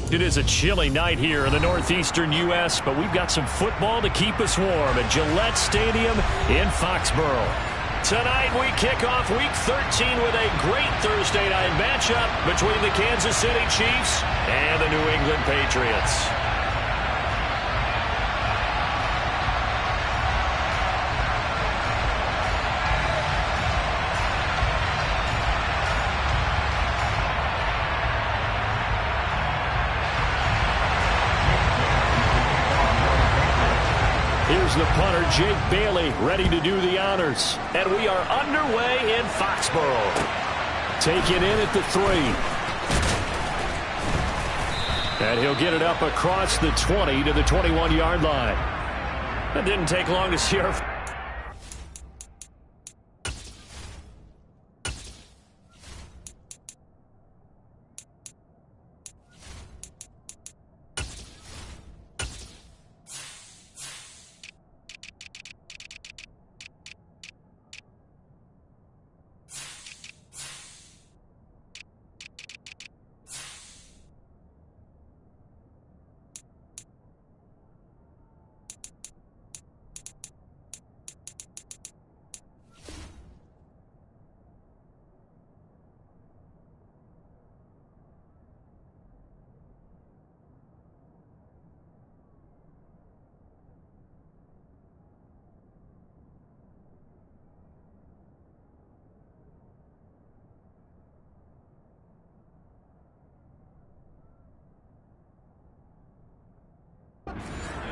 It is a chilly night here in the northeastern U.S., but we've got some football to keep us warm at Gillette Stadium in Foxborough. Tonight we kick off Week 13 with a great Thursday night matchup between the Kansas City Chiefs and the New England Patriots. Here's the punter, Jake Bailey, ready to do the honors. And we are underway in Foxborough. Taken in at the 3. And he'll get it up across the 20 to the 21-yard line. That didn't take long to see our...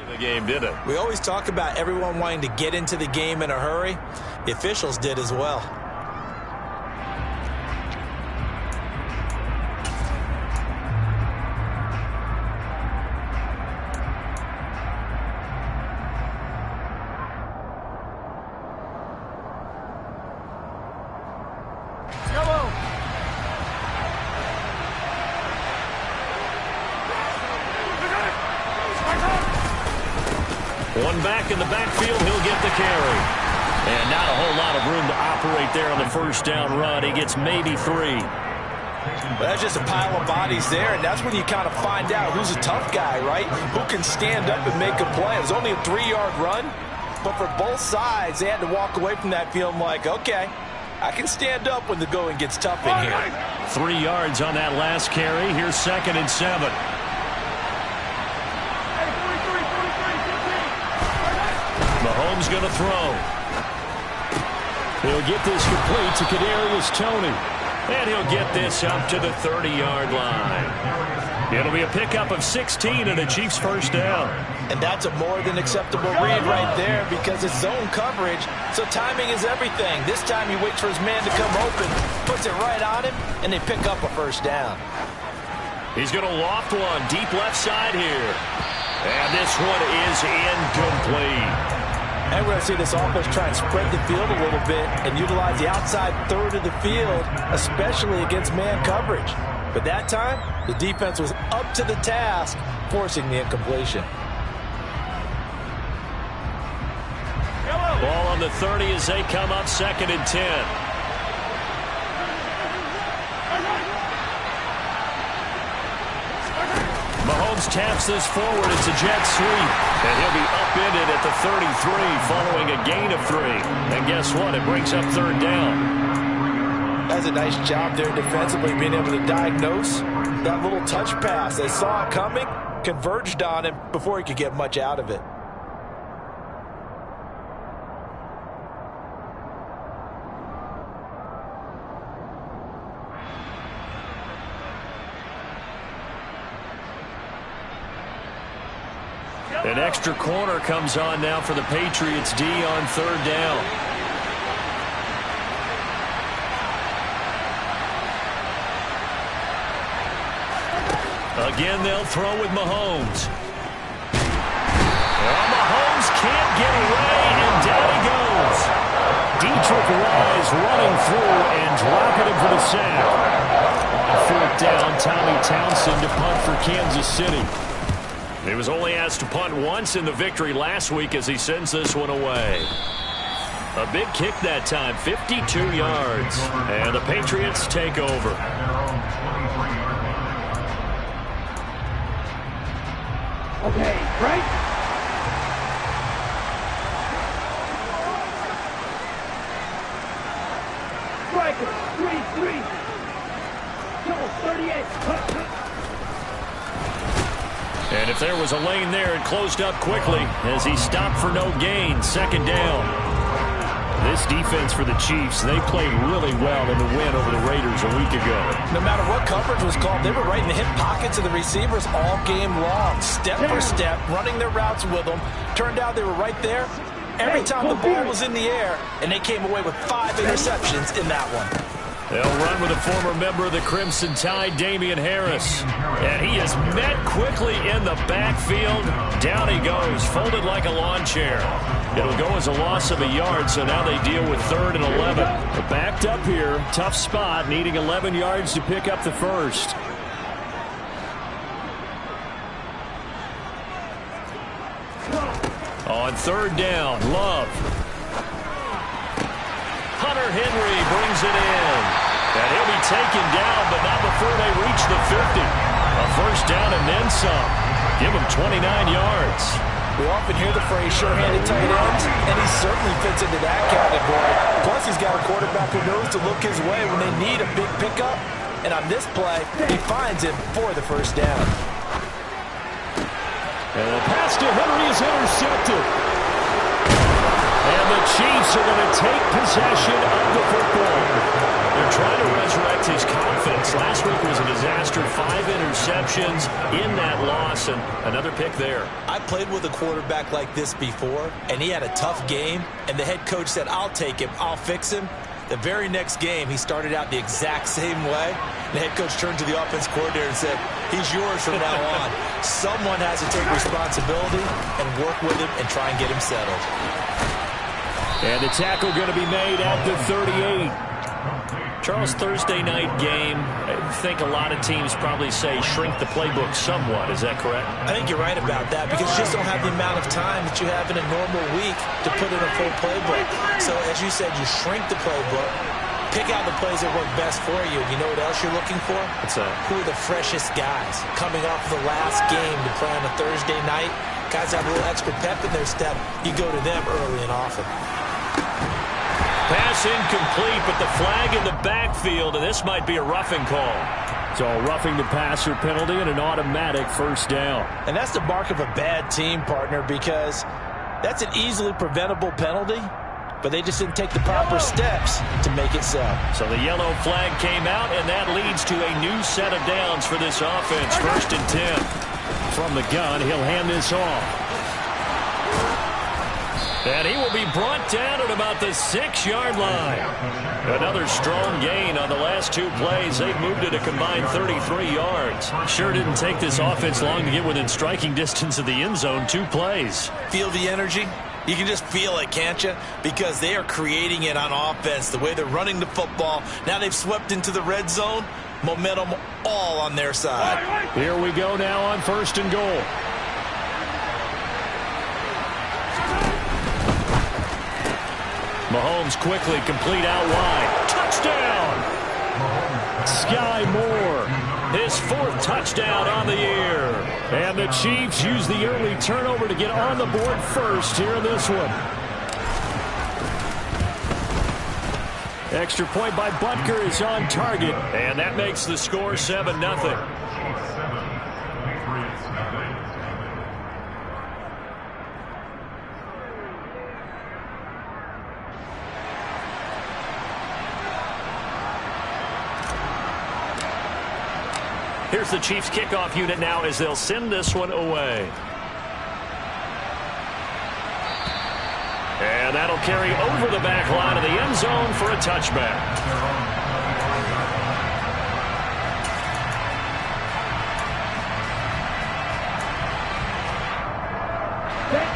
The game, did it? We always talk about everyone wanting to get into the game in a hurry. The officials did as well. One back in the backfield, he'll get the carry. And not a whole lot of room to operate there on the first down run. He gets maybe 3. Well, that's just a pile of bodies there, and that's when you kind of find out who's a tough guy, right? Who can stand up and make a play. It was only a 3-yard run, but for both sides, they had to walk away from that field like, okay, I can stand up when the going gets tough in here. 3 yards on that last carry. Here's 2nd and 7. Mahomes going to throw. He'll get this complete to Kadarius Toney. And he'll get this up to the 30-yard line. It'll be a pickup of 16 and a Chiefs first down. And that's a more than acceptable read right there because it's zone coverage, so timing is everything. This time he waits for his man to come open, puts it right on him, and they pick up a first down. He's going to loft one deep left side here. And this one is incomplete. And we're going to see this offense try and spread the field a little bit and utilize the outside third of the field, especially against man coverage. But that time, the defense was up to the task, forcing the incompletion. Ball on the 30 as they come up 2nd and 10. Mahomes taps this forward. It's a jet sweep. And he'll be upended at the 33 following a gain of 3. And guess what? It brings up 3rd down. That's a nice job there defensively, being able to diagnose that little touch pass. They saw it coming, converged on him before he could get much out of it. An extra corner comes on now for the Patriots D on 3rd down. Again, they'll throw with Mahomes. Well, Mahomes can't get away, and down he goes. Dietrich Wise running through and dropping him for the sack. On 4th down, Tommy Townsend to punt for Kansas City. He was only asked to punt once in the victory last week as he sends this one away. A big kick that time, 52 yards. And the Patriots take over. Okay, right? Striker, 3-3. Double 38. And if there was a lane there, it closed up quickly as he stopped for no gain. Second down. This defense for the Chiefs, they played really well in the win over the Raiders a week ago. No matter what coverage was called, they were right in the hip pockets of the receivers all game long, step for step, running their routes with them. Turned out they were right there every time the ball was in the air, and they came away with 5 interceptions in that one. They'll run with a former member of the Crimson Tide, Damian Harris. And he is met quickly in the backfield. Down he goes, folded like a lawn chair. It'll go as a loss of a yard, so now they deal with 3rd and 11. They're backed up here, tough spot, needing 11 yards to pick up the first. On 3rd down, Love. Hunter Henry brings it in. And he'll be taken down, but not before they reach the 50. A first down and then some. Give him 29 yards. We often hear the phrase sure-handed tight ends, and he certainly fits into that category. Plus, he's got a quarterback who knows to look his way when they need a big pickup. And on this play, he finds him for the first down. And the pass to Henry is intercepted. And the Chiefs are going to take possession of the football. They're trying to resurrect his confidence. Last week was a disaster. 5 interceptions in that loss, and another pick there. I played with a quarterback like this before, and he had a tough game, and the head coach said, I'll take him, I'll fix him. The very next game, he started out the exact same way. The head coach turned to the offense coordinator and said, he's yours from now on. Someone has to take responsibility and work with him and try and get him settled. And the tackle going to be made at the 38. Charles, Thursday night game, I think a lot of teams probably say shrink the playbook somewhat. Is that correct? I think you're right about that because you just don't have the amount of time that you have in a normal week to put in a full playbook. So, as you said, you shrink the playbook, pick out the plays that work best for you. You know what else you're looking for? What's that? Who are the freshest guys coming off the last game to play on a Thursday night? Guys have a little extra pep in their step. You go to them early and often. Pass incomplete, but the flag in the backfield, and this might be a roughing call. So a roughing the passer penalty and an automatic first down. And that's the mark of a bad team, partner, because that's an easily preventable penalty, but they just didn't take the proper steps to make it so. So the yellow flag came out, and that leads to a new set of downs for this offense. 1st and 10. From the gun, he'll hand this off. And he will be brought down at about the 6-yard line. Another strong gain on the last 2 plays. They've moved it a combined 33 yards. Sure didn't take this offense long to get within striking distance of the end zone. 2 plays. Feel the energy? You can just feel it, can't you? Because they are creating it on offense. The way they're running the football. Now they've swept into the red zone. Momentum all on their side. Here we go now on 1st and goal. Mahomes quickly complete out wide. Touchdown! Sky Moore, his 4th touchdown on the year. And the Chiefs use the early turnover to get on the board first here in this one. Extra point by Butker is on target, and that makes the score 7-0. Here's the Chiefs kickoff unit now as they'll send this one away. And that'll carry over the back line of the end zone for a touchback.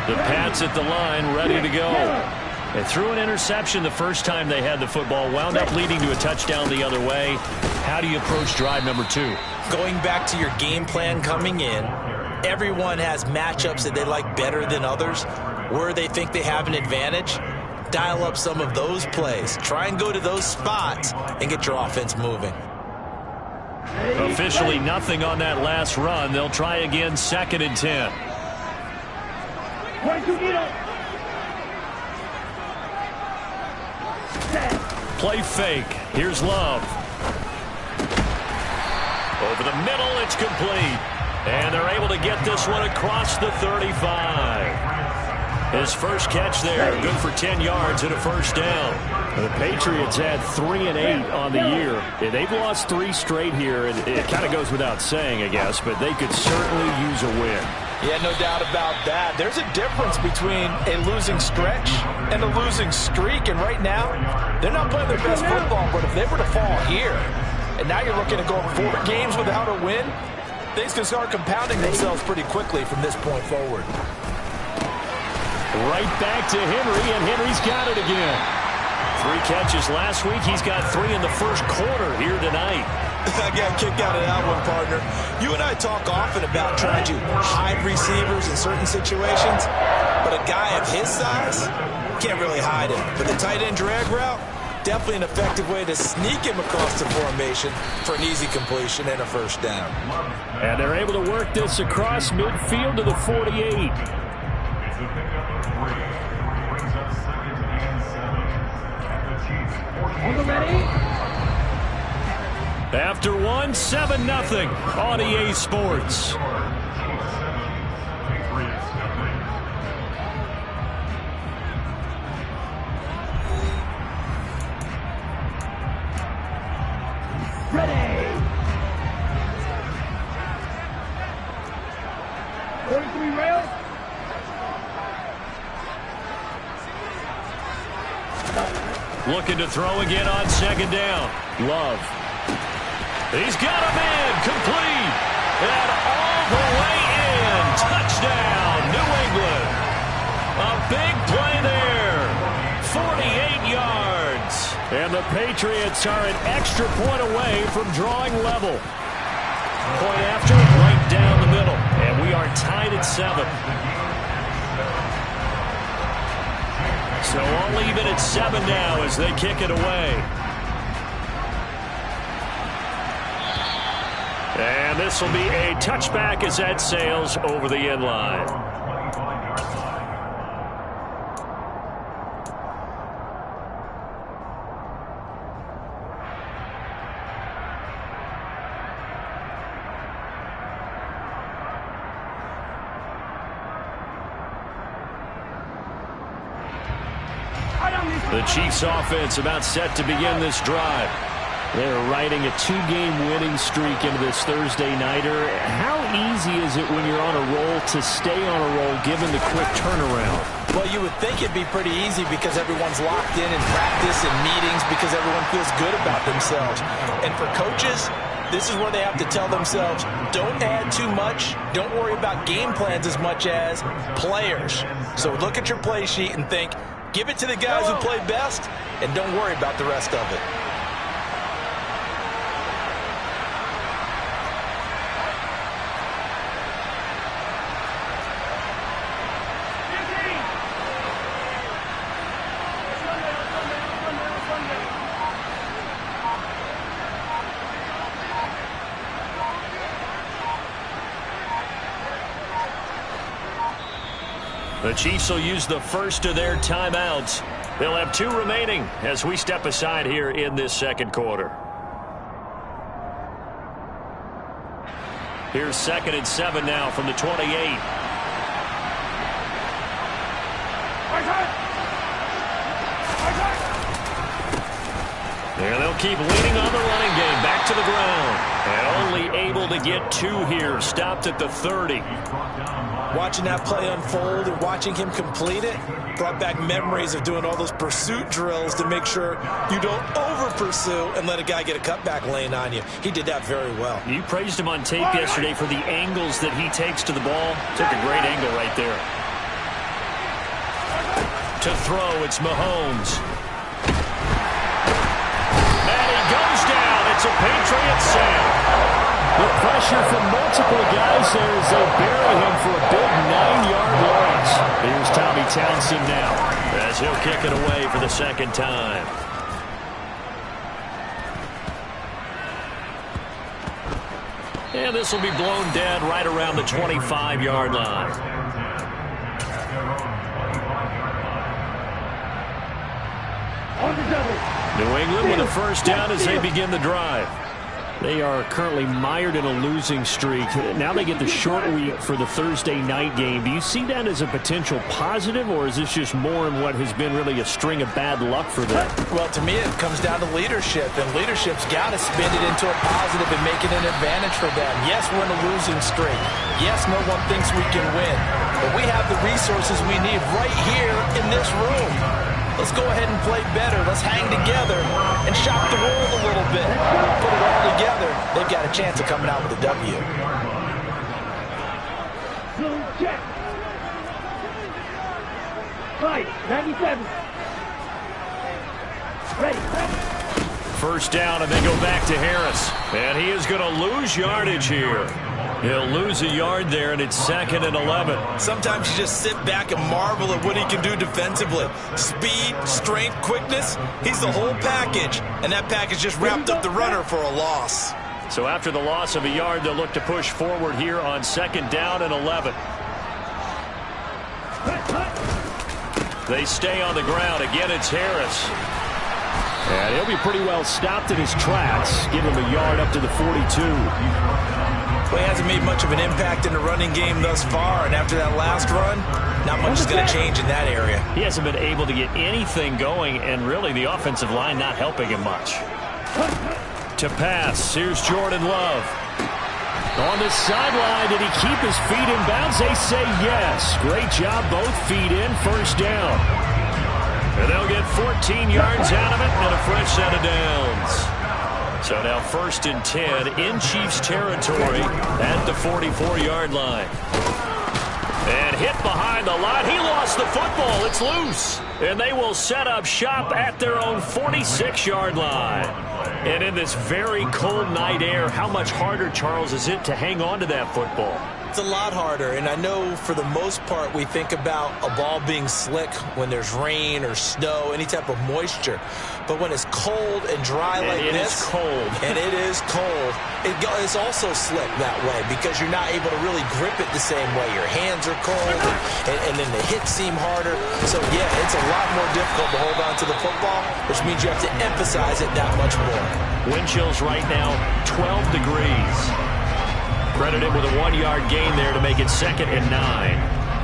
The Pats at the line, ready to go. They threw an interception the first time they had the football, wound up leading to a touchdown the other way. How do you approach drive number 2? Going back to your game plan coming in, everyone has matchups that they like better than others. Where they think they have an advantage, dial up some of those plays. Try and go to those spots and get your offense moving. Officially nothing on that last run. They'll try again 2nd and 10. 22 needle. Set. Play fake. Here's Love. Over the middle, it's complete. And they're able to get this one across the 35. His first catch there, good for 10 yards and a first down. The Patriots had 3 and 8 on the year. They've lost 3 straight here, and it kind of goes without saying, I guess, but they could certainly use a win. Yeah, no doubt about that. There's a difference between a losing stretch and a losing streak, and right now, they're not playing their best football, but if they were to fall here, and now you're looking at going 4 games without a win, things can start compounding themselves pretty quickly from this point forward. Right back to Henry, and Henry's got it again. 3 catches last week. He's got 3 in the first quarter here tonight. I got kicked out of that one, partner. You and I talk often about trying to hide receivers in certain situations, but a guy of his size can't really hide him. But the tight end drag route, definitely an effective way to sneak him across the formation for an easy completion and a first down. And they're able to work this across midfield to the 48. After 1, 7-0 on EA Sports. Ready. 43 rail. Looking to throw again on second down. Love. He's got him in. Complete. And all the way in. Touchdown, New England. A big play there. 48 yards. And the Patriots are an extra point away from drawing level. Point after, right down the middle. And we are tied at 7. So all even at 7 now as they kick it away. And this will be a touchback as that sails over the end line. The Chiefs offense about set to begin this drive. They're riding a 2-game winning streak into this Thursday nighter. How easy is it when you're on a roll to stay on a roll given the quick turnaround? Well, you would think it'd be pretty easy because everyone's locked in practice and meetings because everyone feels good about themselves. And for coaches, this is where they have to tell themselves, don't add too much. Don't worry about game plans as much as players. So look at your play sheet and think, give it to the guys who play best, and don't worry about the rest of it. The Chiefs will use the first of their timeouts. They'll have 2 remaining as we step aside here in this second quarter. Here's 2nd and 7 now from the 28. And they'll keep leaning on the running game. Back to the ground. And only able to get 2 here. Stopped at the 30. Watching that play unfold and watching him complete it brought back memories of doing all those pursuit drills to make sure you don't over-pursue and let a guy get a cutback lane on you. He did that very well. You praised him on tape yesterday for the angles that he takes to the ball. Took a great angle right there. To throw, it's Mahomes. And he goes down. It's a Patriot sack. The pressure from multiple guys there as they bury him for a big 9-yard loss. Here's Tommy Townsend now as he'll kick it away for the second time. And this will be blown dead right around the 25-yard line. On the double. New England with a first down as they begin the drive. They are currently mired in a losing streak. Now they get the short week for the Thursday night game. Do you see that as a potential positive, or is this just more in what has been really a string of bad luck for them? Well, to me, it comes down to leadership, and leadership's got to spin it into a positive and make it an advantage for them. Yes, we're in a losing streak. Yes, no one thinks we can win, but we have the resources we need right here in this room. Let's go ahead and play better. Let's hang together and shock the world a little bit. Put it all together. They've got a chance of coming out with a W. Zone check. Fight. 97. Ready. First down, and they go back to Harris. And he is going to lose yardage here. He'll lose a yard there, and it's 2nd and 11. Sometimes you just sit back and marvel at what he can do defensively. Speed, strength, quickness, he's the whole package. And that package just wrapped up the runner for a loss. So after the loss of a yard, they'll look to push forward here on 2nd down and 11. They stay on the ground. Again, it's Harris. And he'll be pretty well stopped in his tracks. Give him a yard up to the 42. Well, he hasn't made much of an impact in the running game thus far, and after that last run, not much is going to change in that area. He hasn't been able to get anything going, and really the offensive line not helping him much. To pass, here's Jordan Love. On the sideline, did he keep his feet in bounds? They say yes. Great job, both feet in, first down. And they'll get 14 yards out of it and a fresh set of downs. So now 1st and 10 in Chiefs territory at the 44-yard line. And hit behind the line. He lost the football. It's loose. And they will set up shop at their own 46-yard line. And in this very cold night air, how much harder, Charles, is it to hang on to that football? It's a lot harder, and I know for the most part we think about a ball being slick when there's rain or snow, any type of moisture. But when it's cold and dry like this, it is cold. And it is cold, it's also slick that way because you're not able to really grip it the same way. Your hands are cold, and then the hits seem harder. So, yeah, it's a lot more difficult to hold on to the football, which means you have to emphasize it that much more. Wind chills right now, 12 degrees. Credited with a 1-yard gain there to make it 2nd and 9.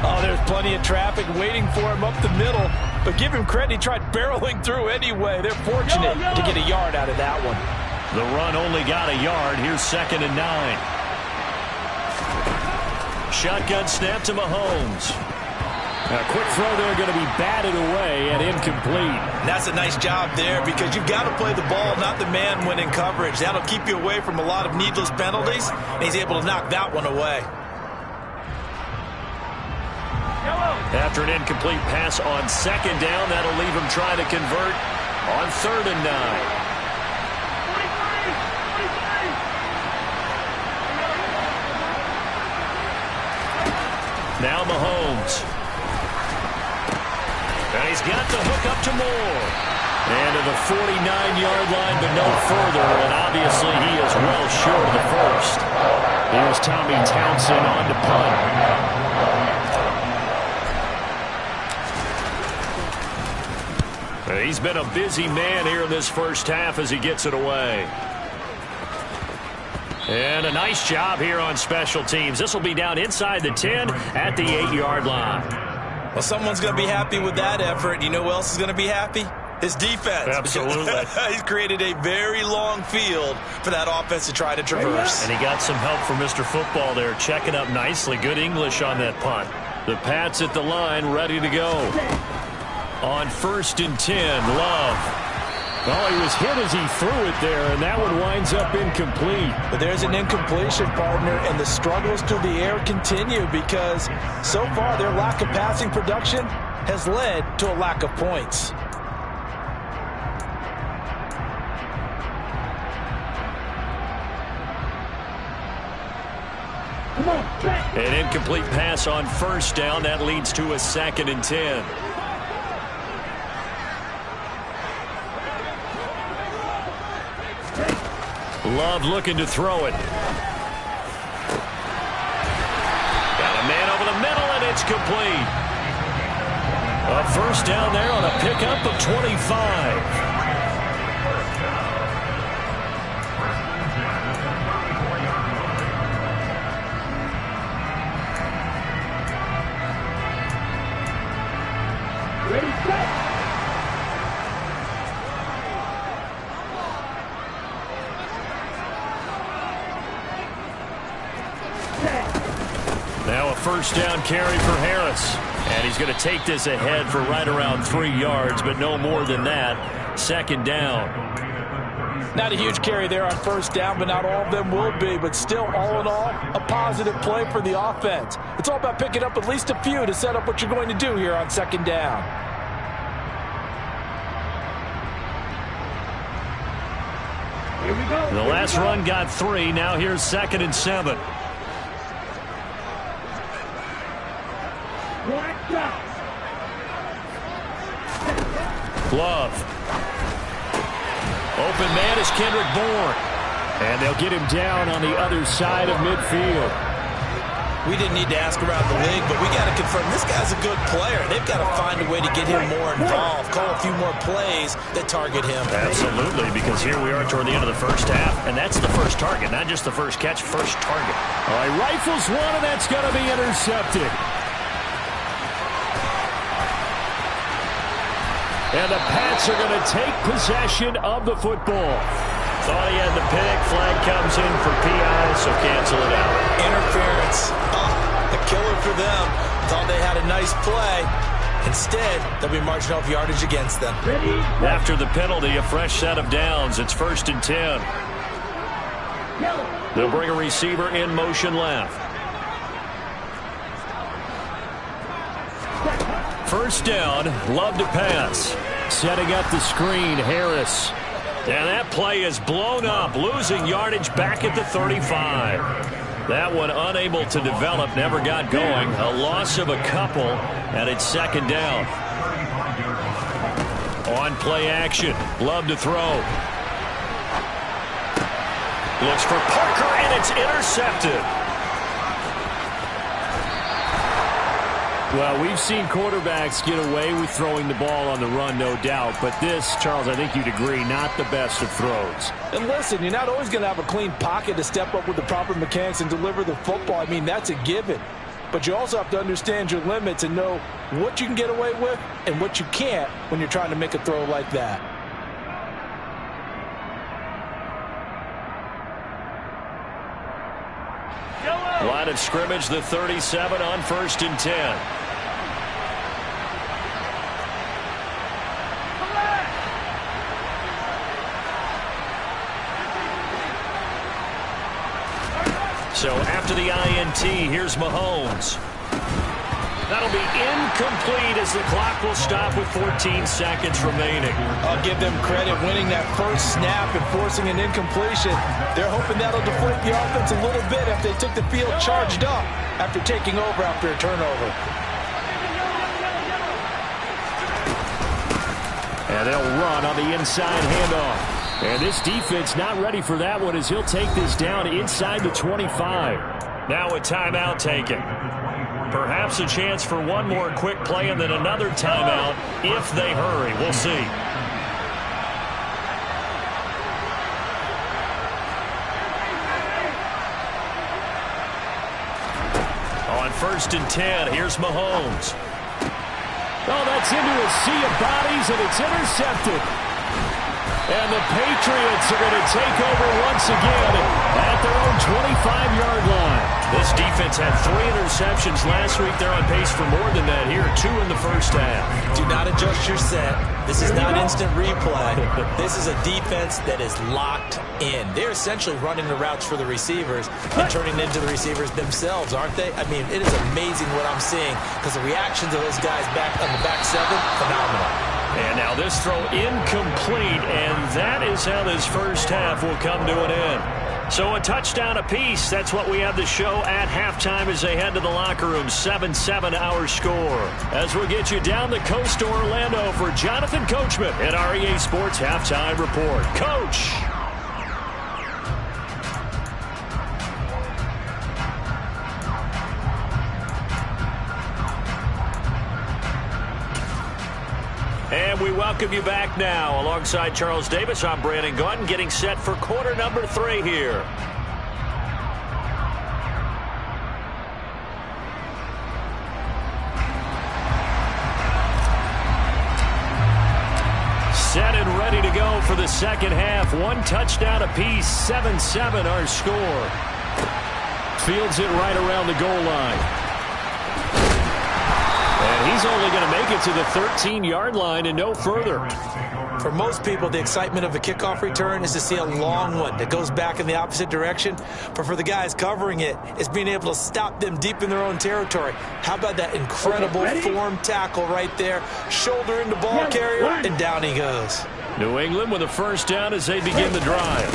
Oh, there's plenty of traffic waiting for him up the middle. But give him credit, he tried barreling through anyway. They're fortunate to get a yard out of that one. The run only got a yard. Here's 2nd and 9. Shotgun snap to Mahomes. A quick throw there going to be batted away and incomplete. And that's a nice job there because you've got to play the ball, not the man when in coverage. That'll keep you away from a lot of needless penalties, and he's able to knock that one away. After an incomplete pass on 2nd down, that'll leave him trying to convert on 3rd and 9. Now Mahomes. And he's got the hook up to Moore. And to the 49-yard line, but no further. And obviously he is well short of the first. Here's Tommy Townsend on to punt. He's been a busy man here in this first half as he gets it away. And a nice job here on special teams. This will be down inside the 10 at the 8-yard line. Well, someone's going to be happy with that effort. You know who else is going to be happy? His defense. Absolutely. He's created a very long field for that offense to try to traverse. And he got some help from Mr. Football there, checking up nicely. Good English on that punt. The Pats at the line, ready to go. On 1st and 10, Love. Well, he was hit as he threw it there, and that one winds up incomplete. But there's an incompletion, partner, and the struggles through the air continue because so far their lack of passing production has led to a lack of points. An incomplete pass on 1st down. That leads to a 2nd and 10. Love looking to throw it. Got a man over the middle, and it's complete. A first down there on a pickup of 25. Ready, set. Now a first down carry for Harris. And he's going to take this ahead for right around 3 yards, but no more than that. Second down. Not a huge carry there on first down, but not all of them will be. But still, all in all, a positive play for the offense. It's all about picking up at least a few to set up what you're going to do here on second down. Here we go. The last run got 3. Now here's 2nd and 7. Love. Open man is Kendrick Bourne. And they'll get him down on the other side of midfield. We didn't need to ask around the league, but we got to confirm this guy's a good player. They've got to find a way to get him more involved, call a few more plays that target him. Absolutely, because here we are toward the end of the first half, and that's the first target, not just the first catch, first target. All right, rifles one, and that's going to be intercepted. And the Pats are going to take possession of the football. Thought he had the pick. Flag comes in for PI, so cancel it out. Interference. A killer for them. Thought they had a nice play. Instead, there'll be marginal yardage against them. After the penalty, a fresh set of downs. It's 1st and 10. They'll bring a receiver in motion left. First down, Love to pass. Setting up the screen, Harris. And that play is blown up, losing yardage back at the 35. That one unable to develop, never got going. A loss of a couple, and it's 2nd down. On play action, Love to throw. Looks for Parker, and it's intercepted. Well, we've seen quarterbacks get away with throwing the ball on the run, no doubt. But this, Charles, I think you'd agree, not the best of throws. And listen, you're not always going to have a clean pocket to step up with the proper mechanics and deliver the football. I mean, that's a given. But you also have to understand your limits and know what you can get away with and what you can't when you're trying to make a throw like that. Line of scrimmage, the 37 on 1st and 10. So after the INT, here's Mahomes. That'll be incomplete as the clock will stop with 14 seconds remaining. I'll give them credit winning that first snap and forcing an incompletion. They're hoping that'll deflate the offense a little bit after they took the field charged up after taking over after a turnover. And they'll run on the inside handoff. And this defense not ready for that one as he'll take this down inside the 25. Now a timeout taken. Perhaps a chance for one more quick play and then another timeout if they hurry. We'll see. On 1st and 10, here's Mahomes. Oh, that's into a sea of bodies, and it's intercepted. And the Patriots are going to take over once again at their own 25-yard line. This defense had 3 interceptions last week. They're on pace for more than that here, 2 in the first half. Do not adjust your set. This is not instant replay. This is a defense that is locked in. They're essentially running the routes for the receivers and turning into the receivers themselves, aren't they? I mean, it is amazing what I'm seeing because the reactions of those guys back on the back 7, phenomenal. And now this throw incomplete, and that is how this first half will come to an end. So a touchdown apiece. That's what we have the show at halftime as they head to the locker room. 7-7 our score. As we'll get you down the coast to Orlando for Jonathan Coachman at our EA Sports Halftime Report. Coach! And we welcome you back now. Alongside Charles Davis, I'm Brandon Gaudin, getting set for quarter number 3 here. Set and ready to go for the second half. 1 touchdown apiece, 7-7 our score. Fields it right around the goal line. And he's only going to make it to the 13-yard line and no further. For most people, the excitement of a kickoff return is to see a long one that goes back in the opposite direction. But for the guys covering it, it's being able to stop them deep in their own territory. How about that incredible form tackle right there? Shoulder into ball carrier, and down he goes. New England with a first down as they begin the drive.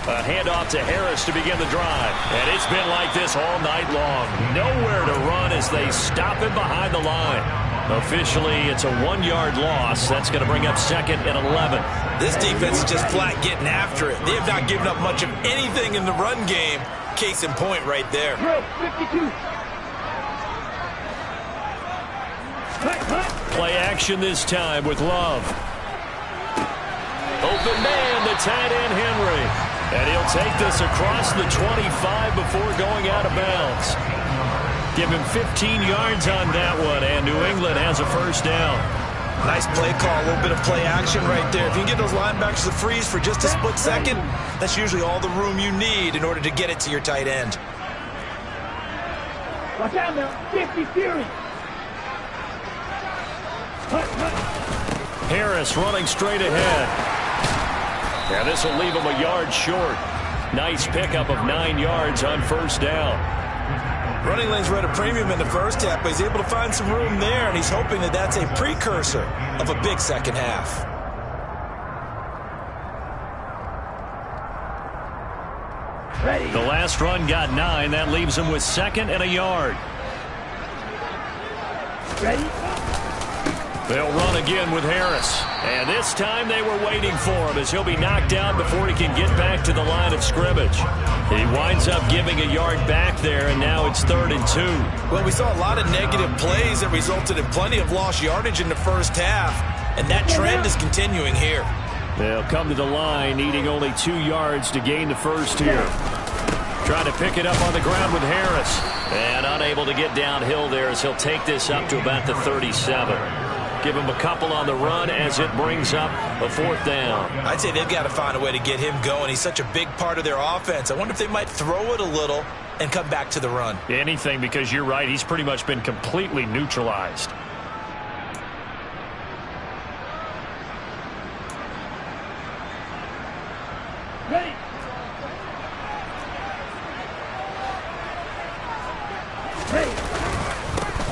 A handoff to Harris to begin the drive. And it's been like this all night long. Nowhere to run as they stop him behind the line. Officially, it's a 1-yard loss. That's going to bring up 2nd and 11. This defense is just flat getting after it. They have not given up much of anything in the run game. Case in point right there. 52. Play action this time with Love. Open man, the tight end Henry. And he'll take this across the 25 before going out of bounds. Give him 15 yards on that one, and New England has a first down. Nice play call, a little bit of play action right there. If you can get those linebackers to freeze for just a split second, that's usually all the room you need in order to get it to your tight end. Watch out now. 50 Fury. Harris running straight ahead. Yeah, this will leave him a yard short. Nice pickup of 9 yards on first down. Running lanes were at a premium in the first half, but he's able to find some room there, and he's hoping that that's a precursor of a big second half. Ready. The last run got 9. That leaves him with 2nd and a yard. Ready. They'll run again with Harris. And this time they were waiting for him as he'll be knocked down before he can get back to the line of scrimmage. He winds up giving a yard back there, and now it's 3rd and 2. Well, we saw a lot of negative plays that resulted in plenty of lost yardage in the first half, and that trend is continuing here. They'll come to the line needing only 2 yards to gain the first here. Trying to pick it up on the ground with Harris. And unable to get downhill there as he'll take this up to about the 37. Give him a couple on the run as it brings up a 4th down. I'd say they've got to find a way to get him going. He's such a big part of their offense. I wonder if they might throw it a little and come back to the run. Anything, because you're right. He's pretty much been completely neutralized. Ready.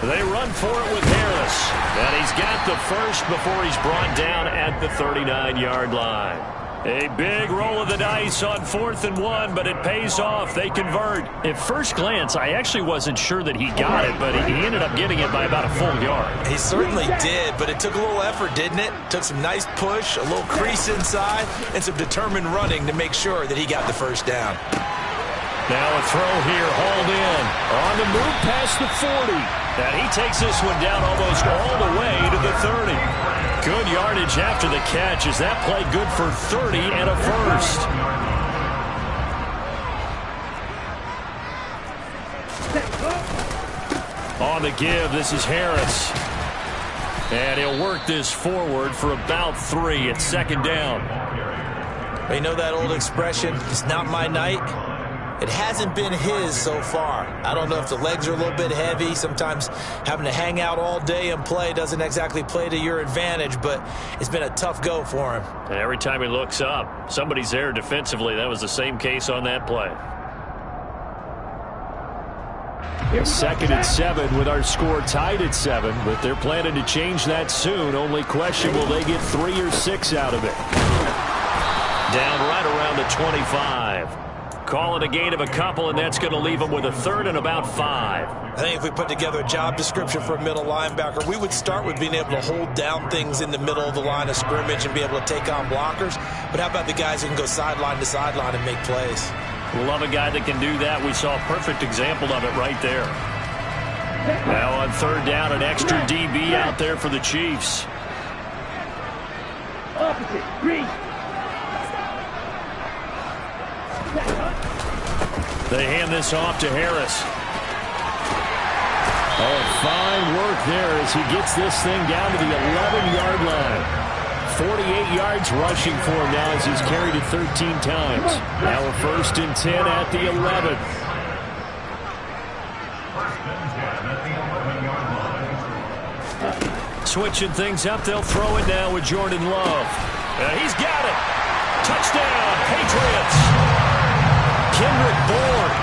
They run for it with Harris. And he's got the first before he's brought down at the 39-yard line. A big roll of the dice on 4th and 1, but it pays off. They convert. At first glance, I actually wasn't sure that he got it, but he ended up getting it by about a full yard. He certainly did, but it took a little effort, didn't it? Took some nice push, a little crease inside, and some determined running to make sure that he got the first down. Now a throw here, hauled in. On the move past the 40. And he takes this one down almost all the way to the 30. Good yardage after the catch. Is that play good for 30 and a first? On the give, this is Harris. And he'll work this forward for about 3 at 2nd down. You know that old expression, it's not my night? It hasn't been his so far. I don't know if the legs are a little bit heavy. Sometimes having to hang out all day and play doesn't exactly play to your advantage, but it's been a tough go for him. And every time he looks up, somebody's there defensively. That was the same case on that play. 2nd and 7 with our score tied at 7, but they're planning to change that soon. Only question, will they get 3 or 6 out of it? Down right around the 25. Calling a gain of a couple, and that's going to leave them with a 3rd and about 5. I think if we put together a job description for a middle linebacker, we would start with being able to hold down things in the middle of the line of scrimmage and be able to take on blockers. But how about the guys who can go sideline to sideline and make plays? Love a guy that can do that. We saw a perfect example of it right there. Now on 3rd down, an extra DB out there for the Chiefs. Opposite. Green. They hand this off to Harris. Oh, fine work there as he gets this thing down to the 11-yard line. 48 yards rushing for him now as he's carried it 13 times. Now a 1st and 10 at the 11. Switching things up, they'll throw it now with Jordan Love. He's got it. Touchdown, Patriots. Kendrick Bourne,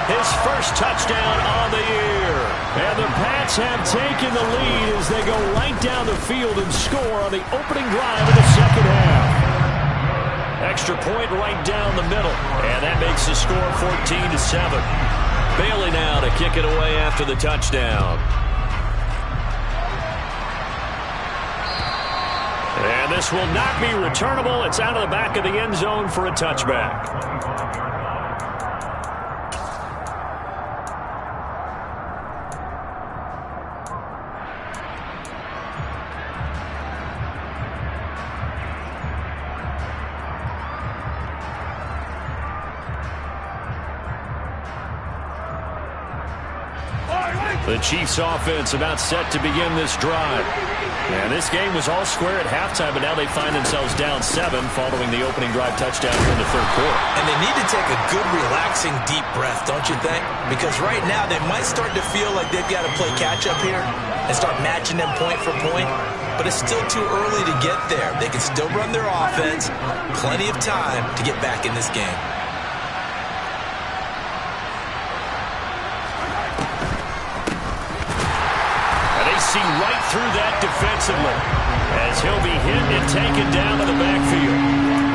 his first touchdown on the year. And the Pats have taken the lead as they go right down the field and score on the opening drive of the second half. Extra point right down the middle. And that makes the score 14-7. Bailey now to kick it away after the touchdown. And this will not be returnable. It's out of the back of the end zone for a touchback. The Chiefs offense about set to begin this drive. And this game was all square at halftime, but now they find themselves down 7 following the opening drive touchdown here in the third quarter. And they need to take a good, relaxing, deep breath, don't you think? Because right now they might start to feel like they've got to play catch-up here and start matching them point for point. But it's still too early to get there. They can still run their offense. Plenty of time to get back in this game. See right through that defensively as he'll be hit and taken down to the backfield.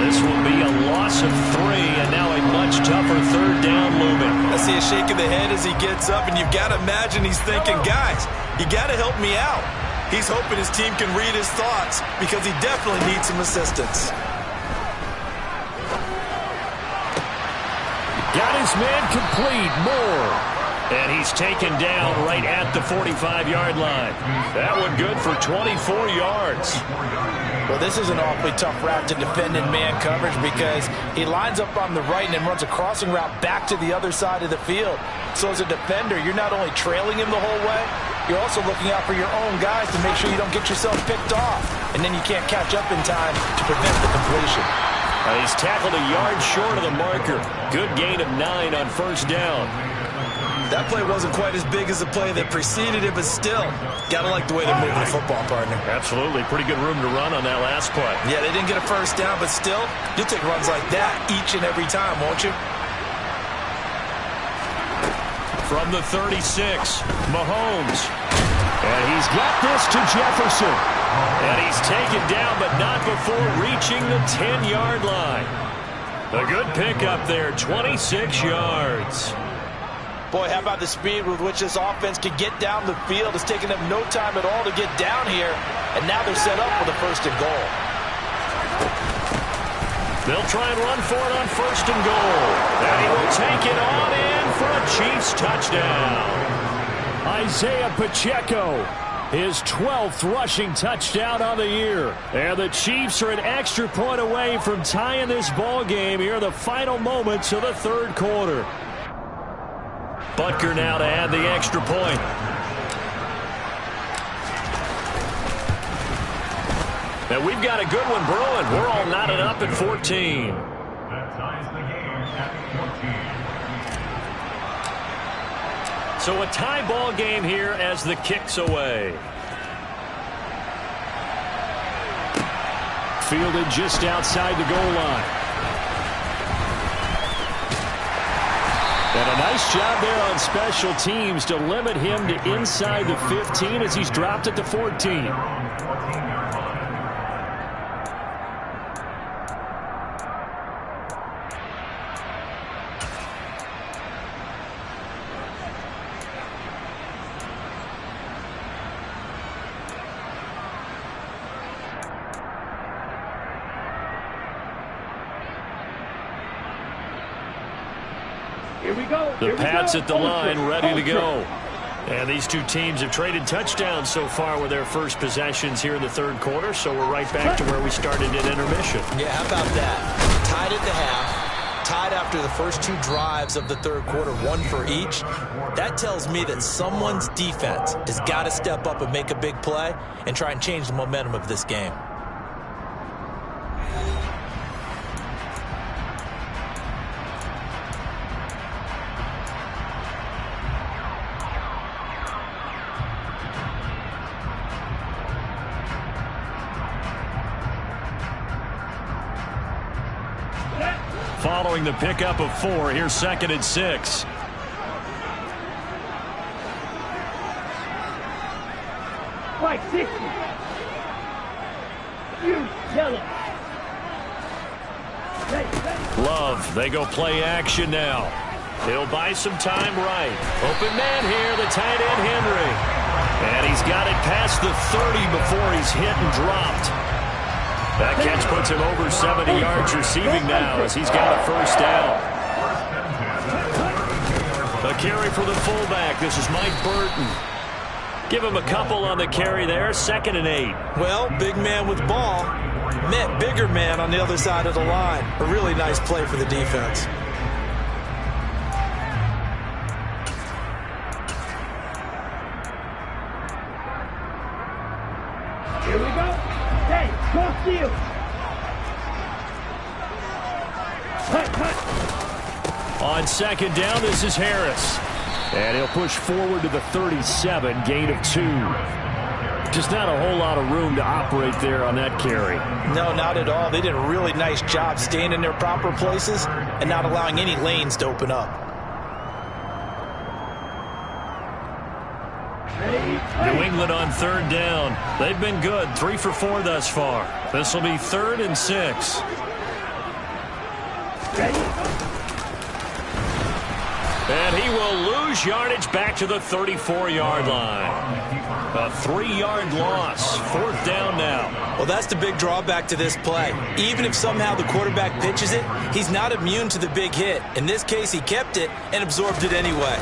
This will be a loss of 3 and now a much tougher third down looming. I see a shake of the head as he gets up, and you've got to imagine he's thinking, guys, you got to help me out. He's hoping his team can read his thoughts because he definitely needs some assistance. Got his man complete. Moore. And he's taken down right at the 45-yard line. That one good for 24 yards. Well, this is an awfully tough route to defend in man coverage because he lines up on the right and then runs a crossing route back to the other side of the field. So as a defender, you're not only trailing him the whole way, you're also looking out for your own guys to make sure you don't get yourself picked off. And then you can't catch up in time to prevent the completion. He's tackled a yard short of the marker. Good gain of 9 on first down. That play wasn't quite as big as the play that preceded it, but still, got to like the way they're moving the football, partner. Absolutely. Pretty good room to run on that last play. Yeah, they didn't get a first down, but still, you'll take runs like that each and every time, won't you? From the 36, Mahomes. And he's got this to Jefferson. And he's taken down, but not before reaching the 10-yard line. A good pickup there, 26 yards. Boy, how about the speed with which this offense can get down the field? It's taken them no time at all to get down here, and now they're set up for the 1st and goal. They'll try and run for it on 1st and goal. And he will take it on in for a Chiefs touchdown. Isaiah Pacheco, his 12th rushing touchdown on the year. And the Chiefs are an extra point away from tying this ball game here in the final moments of the third quarter. Butker now to add the extra point. And we've got a good one brewing. We're all knotted up at 14. That ties the game at 14. So a tie ball game here as the kick's away. Fielded just outside the goal line. And a nice job there on special teams to limit him to inside the 15 as he's dropped it to 14. Here we go. The Pats at the line, ready to go. And these two teams have traded touchdowns so far with their first possessions here in the third quarter, so we're right back to where we started at intermission. Yeah, how about that? Tied at the half, tied after the first two drives of the third quarter, one for each. That tells me that someone's defense has got to step up and make a big play and try and change the momentum of this game. Following the pickup of 4, here's 2nd and 6. Right, 60. You yellow. Love, they go play action now. He'll buy some time right. Open man here, the tight end Henry. And he's got it past the 30 before he's hit and dropped. That catch puts him over 70 yards receiving now as he's got a first down. A carry for the fullback. This is Mike Burton. Give him a couple on the carry there. 2nd and 8. Well, big man with ball met bigger man on the other side of the line. A really nice play for the defense. Here we go. Hey, cross field. On 2nd down, this is Harris. And he'll push forward to the 37, gain of 2. Just not a whole lot of room to operate there on that carry. No, not at all. They did a really nice job staying in their proper places and not allowing any lanes to open up. New England on 3rd down. They've been good, 3 for 4 thus far. This will be 3rd and 6. And he will lose yardage back to the 34-yard line. A 3-yard loss. 4th down now. Well, that's the big drawback to this play. Even if somehow the quarterback pitches it, he's not immune to the big hit. In this case, he kept it and absorbed it anyway.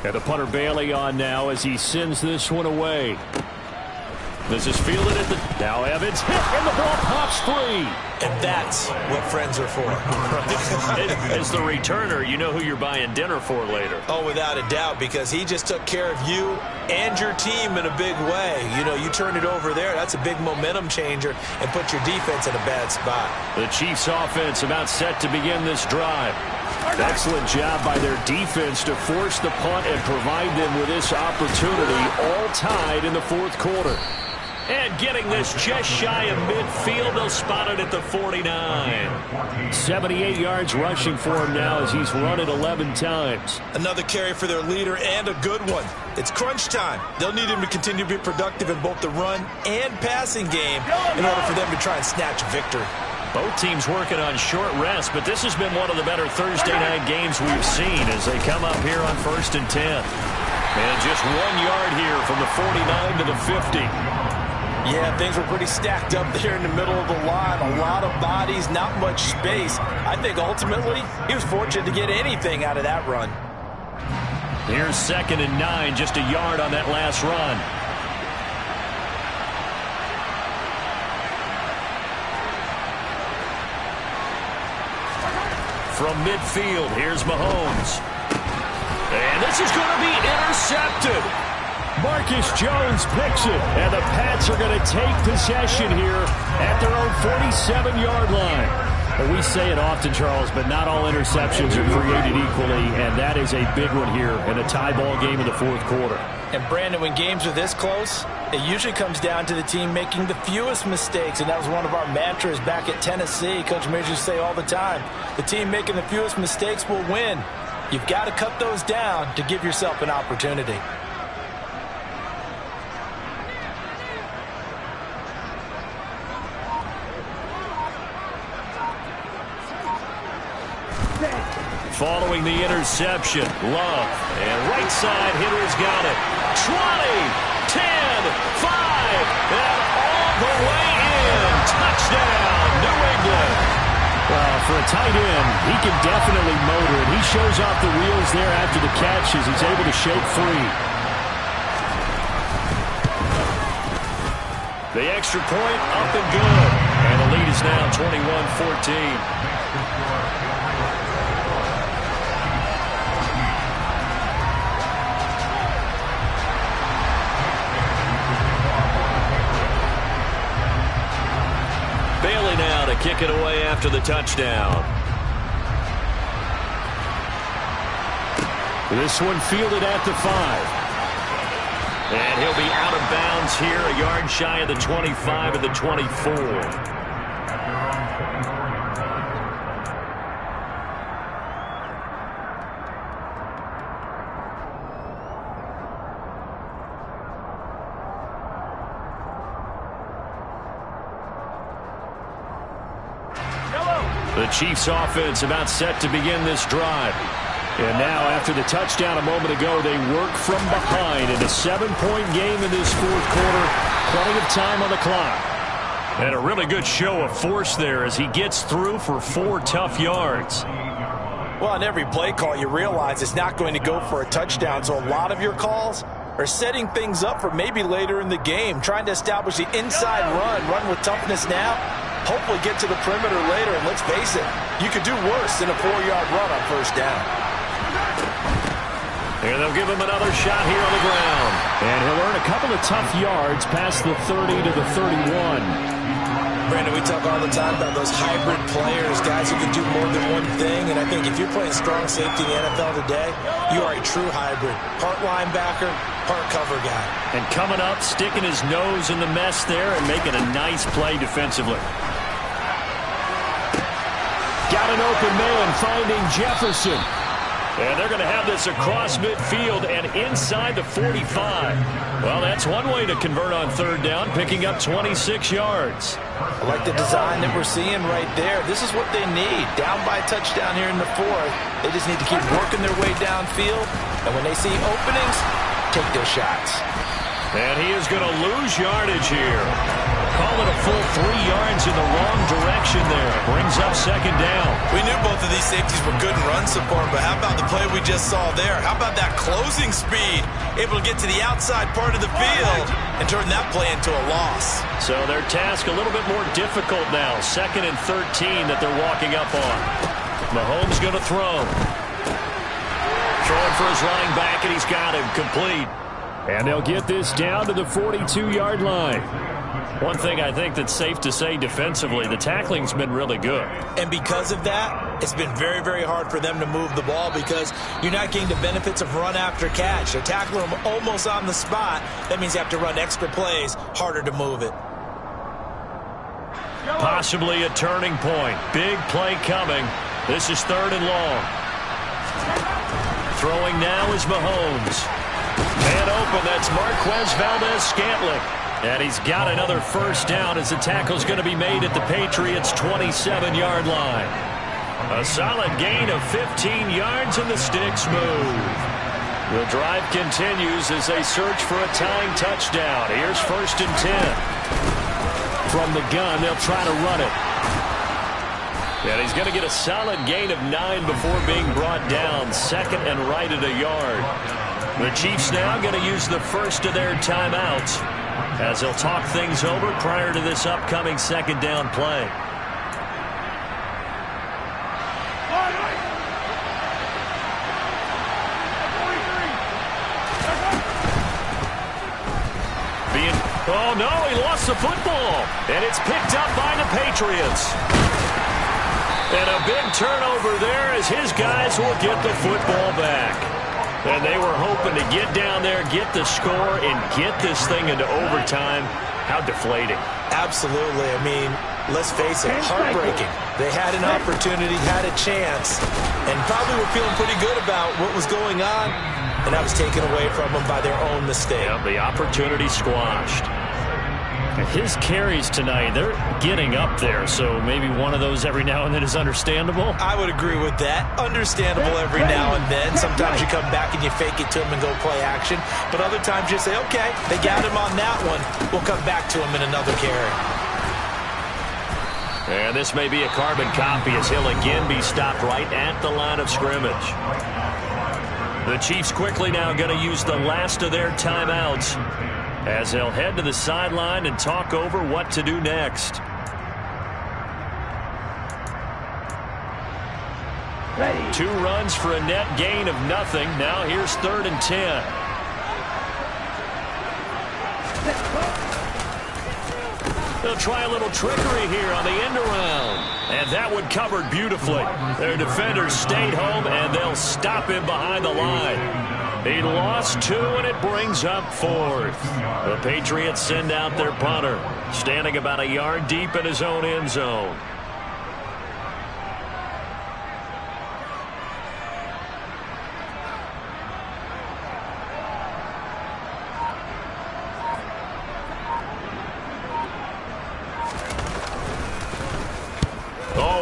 And the punter Bailey on now as he sends this one away. This is fielded at the... Now Evans hit, and the ball pops free. And that's what friends are for. As the returner, you know who you're buying dinner for later. Oh, without a doubt, because he just took care of you and your team in a big way. You know, you turn it over there, that's a big momentum changer and put your defense in a bad spot. The Chiefs offense about set to begin this drive. Excellent job by their defense to force the punt and provide them with this opportunity, all tied in the 4th quarter. And getting this just shy of midfield, they'll spot it at the 49. 78 yards rushing for him now as he's run it 11 times. Another carry for their leader and a good one. It's crunch time. They'll need him to continue to be productive in both the run and passing game in order for them to try and snatch a victory. Both teams working on short rest, but this has been one of the better Thursday night games we've seen as they come up here on 1st and 10. And just 1 yard here from the 49 to the 50. Yeah, things were pretty stacked up there in the middle of the line. A lot of bodies, not much space. I think ultimately he was fortunate to get anything out of that run. Here's 2nd and 9, just a yard on that last run. From midfield, here's Mahomes. And this is going to be intercepted. Marcus Jones picks it, and the Pats are going to take possession here at their own 47-yard line. Well, we say it often, Charles, but not all interceptions are created equally, and that is a big one here in a tie ball game in the 4th quarter. And, Brandon, when games are this close, it usually comes down to the team making the fewest mistakes, and that was one of our mantras back at Tennessee. Coach Mears used to say all the time, the team making the fewest mistakes will win. You've got to cut those down to give yourself an opportunity. Following the interception, Love. And right side, Henry's got it. 20, 10, 5, and all the way in. Touchdown, New England. Well, for a tight end, he can definitely motor, and he shows off the wheels there after the catch as he's able to shake free. The extra point up and good. And the lead is now 21-14. Bailey now to kick it away after the touchdown. This one fielded at the 5. And he'll be out of bounds here, a yard shy of the 25 of the 24. The Chiefs offense about set to begin this drive. And now, after the touchdown a moment ago, they work from behind in a 7-point game in this fourth quarter. Plenty of time on the clock. And a really good show of force there as he gets through for 4 tough yards. Well, on every play call, you realize it's not going to go for a touchdown. So a lot of your calls are setting things up for maybe later in the game, trying to establish the inside run with toughness now, hopefully get to the perimeter later. And let's face it, you could do worse than a 4-yard run on first down. And they'll give him another shot here on the ground. And he'll earn a couple of tough yards past the 30 to the 31. Brandon, we talk all the time about those hybrid players, guys who can do more than one thing. And I think if you're playing strong safety in the NFL today, you are a true hybrid. Part linebacker, part cover guy. And coming up, sticking his nose in the mess there and making a nice play defensively. Got an open man, finding Jefferson. And they're going to have this across midfield and inside the 45. Well, that's one way to convert on third down, picking up 26 yards. I like the design that we're seeing right there. This is what they need. Down by a touchdown here in the fourth. They just need to keep working their way downfield. And when they see openings, take their shots. And he is going to lose yardage here. Call it a full 3 yards in the wrong direction there. Brings up second down. We knew both of these safeties were good in run support, but how about the play we just saw there? How about that closing speed? Able to get to the outside part of the field and turn that play into a loss. So their task a little bit more difficult now. 2nd and 13 that they're walking up on. Mahomes going to throw. Throwing for his running back, and he's got him complete. And they'll get this down to the 42-yard line. One thing I think that's safe to say defensively, the tackling's been really good. And because of that, it's been very, very hard for them to move the ball because you're not getting the benefits of run after catch. They're tackling them almost on the spot. That means you have to run extra plays, harder to move it. Possibly a turning point. Big play coming. This is 3rd and long. Throwing now is Mahomes. Man open, that's Marquez Valdez-Scantling. And he's got another first down as the tackle's going to be made at the Patriots' 27-yard line. A solid gain of 15 yards and the sticks move. The drive continues as they search for a tying touchdown. Here's 1st and 10. From the gun, they'll try to run it. And he's going to get a solid gain of 9 before being brought down. 2nd and right at a yard. The Chiefs now going to use the first of their timeouts as they'll talk things over prior to this upcoming 2nd down play. Oh, no, he lost the football. And it's picked up by the Patriots. And a big turnover there as his guys will get the football back. And they were hoping to get down there, get the score, and get this thing into overtime. How deflating. Absolutely. I mean, let's face it, heartbreaking. They had an opportunity, had a chance, and probably were feeling pretty good about what was going on, and that was taken away from them by their own mistake. Yeah, the opportunity squashed. His carries tonight, they're getting up there, so maybe one of those every now and then is understandable. I would agree with that. Understandable every now and then. Sometimes you come back and you fake it to him and go play action, but other times you say, okay, they got him on that one. We'll come back to him in another carry. And this may be a carbon copy as he'll again be stopped right at the line of scrimmage. The Chiefs quickly now going to use the last of their timeouts as they'll head to the sideline and talk over what to do next. Ready. 2 runs for a net gain of nothing. Now here's 3rd and 10. They'll try a little trickery here on the end around. And that one covered beautifully. Their defenders stayed home, and they'll stop him behind the line. He lost 2, and it brings up 4th. The Patriots send out their punter, standing about a yard deep in his own end zone.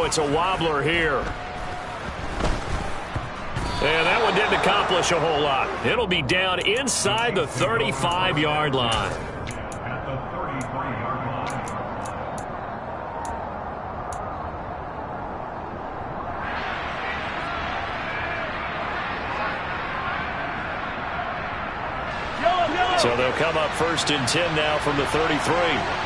It's a wobbler here. And that one didn't accomplish a whole lot. It'll be down inside the 35-yard line. At the 33-yard line. So they'll come up 1st and 10 now from the 33.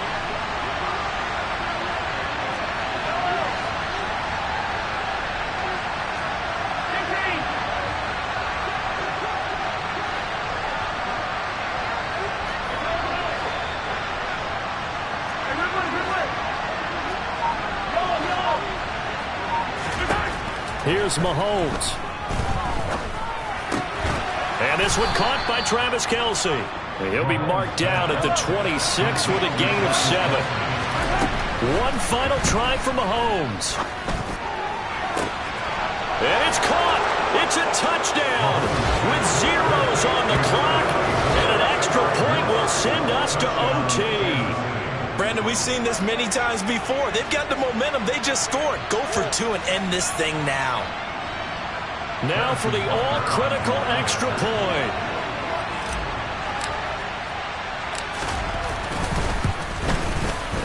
Here's Mahomes. And this one caught by Travis Kelce. He'll be marked down at the 26 with a gain of 7. One final try for Mahomes. And it's caught. It's a touchdown with zeros on the clock. And an extra point will send us to OT. Brandon, we've seen this many times before. They've got the momentum. They just scored. Go for 2 and end this thing now. Now for the all-critical extra point.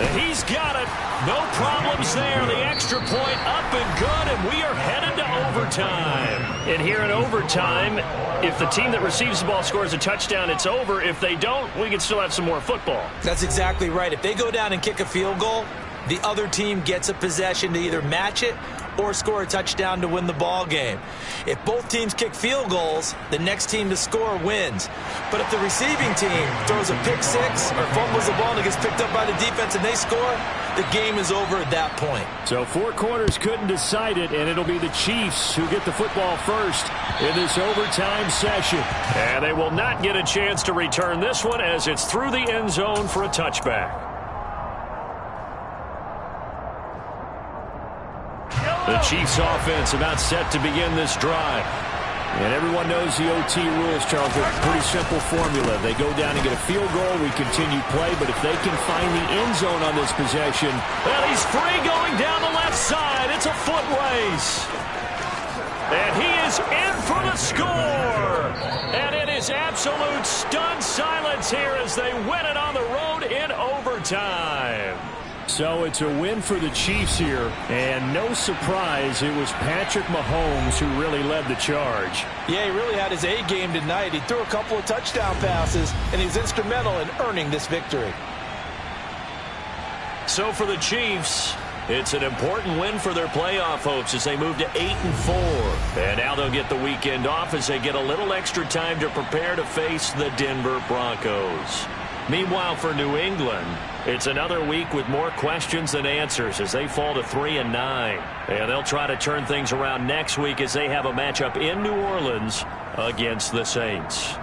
And he's got it. No problems there. The extra point up and good, and we are headed to overtime. And here in overtime, if the team that receives the ball scores a touchdown, it's over. If they don't, we can still have some more football. That's exactly right. If they go down and kick a field goal, the other team gets a possession to either match it or score a touchdown to win the ball game. If both teams kick field goals, the next team to score wins. But if the receiving team throws a pick 6 or fumbles the ball and it gets picked up by the defense and they score, the game is over at that point. So 4 quarters couldn't decide it, and it'll be the Chiefs who get the football first in this overtime session. And they will not get a chance to return this one as it's through the end zone for a touchback. The Chiefs offense about set to begin this drive. And everyone knows the OT rules, Charles. They're a pretty simple formula. They go down and get a field goal, we continue play, but if they can find the end zone on this possession, well, he's free going down the left side. It's a foot race. And he is in for the score. And it is absolute stunned silence here as they win it on the road in overtime. So it's a win for the Chiefs here, and no surprise, it was Patrick Mahomes who really led the charge. Yeah, he really had his A game tonight. He threw a couple of touchdown passes, and he's instrumental in earning this victory. So for the Chiefs, it's an important win for their playoff hopes as they move to 8-4. And now they'll get the weekend off as they get a little extra time to prepare to face the Denver Broncos. Meanwhile, for New England, it's another week with more questions than answers as they fall to 3-9. And they'll try to turn things around next week as they have a matchup in New Orleans against the Saints.